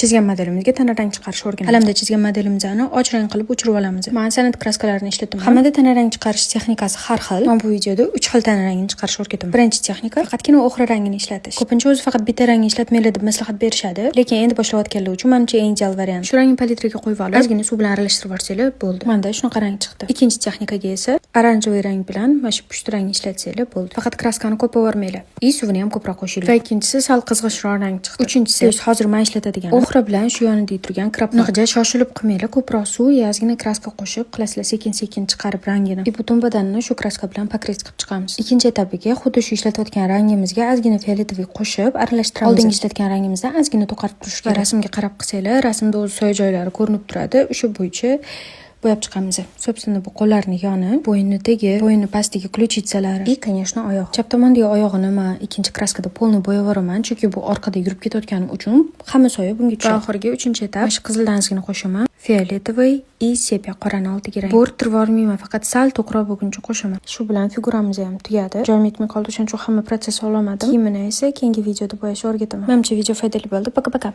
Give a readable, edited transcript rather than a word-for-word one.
chizgan modelimizga tana rang chiqarish o'rganamiz. Qalamda chizgan modelimizni och rang qilib o'chirib olamiz. Men san'at kraskalarini ishlataman. Hammada tana rang chiqarish texnikasi har xil. Men bu videoda 3 xil tana rangini chiqarish o'rgataman. Birinchi texnika faqatgina oxra rangini ishlatish. Ko'pincha o'zi faqat bitta rangni ishlatmaylar deb maslahat berishadi, lekin endi boshlayotganlar uchun menimcha eng ideal variant. Shu rangni palitraga qo'yib olib, ozgina suv bilan aralashtirib yuborsanglar bo'ldi. Menda shunaqa rang chiqdi. Ikkinchi texnikaga esa oranjoviy rang bilan mana shu pushti rangni ishlatsanglar bo'ldi. Faqat kraskani ko'p yubormanglar. Suvini ham ko'proq qo'shinglar. Va ikkinchisi sal qizg'ishroq rang chiqdi. Uchinchisi hozir men ishlatadigan oxra bilan shu yonida turgan krapnoqja shoshilib qilmanglar. Ko'proq suv, ozgina kraska qo'shib qilasizlar, sekin-sekin chiqarib rangini. Butun badanni shu kraska bilan pokret qilib chiqamiz. Ikkinchi etabiga xuddi shu ishlatayotgan rangimizga ozgina fioletoviy qo'shib aralashtiramiz. Oldingi ishlatgan rangimizdan ozgina to'qarib turish kerak. Rasmga qarab qilsanglar, rasmda o'z soya joylari ko'rinib turadi. O'sha bo'yicha bo'yab chiqamiz. Собственно, bu qo'llarning yoni, bo'ynidagi, bo'yni pastdagi ключицалari и, конечно, oyoq. Chap tomondagi oyog'ini men ikkinchi kraskada polni bo'yab yuboraman, chunki bu orqada yurib ketayotganim uchun hamma soya bunga tushadi. Oxirgi 3-etap shu qizildan ozgina qo'shaman. Fioletoviy и sepya qorani oldiga rang. Bo'rttirib yubormayman, faqat sal to'qroq bo'lguncha qo'shaman. Shu bilan figuramiz ham tugadi. Joyim yetmay qoldi, shuning uchun hamma protsess olmadim. Kiyimini esa keyingi videoda bo'yashni o'rgataman. Menimcha video foydali bo'ldi. Пока-пока.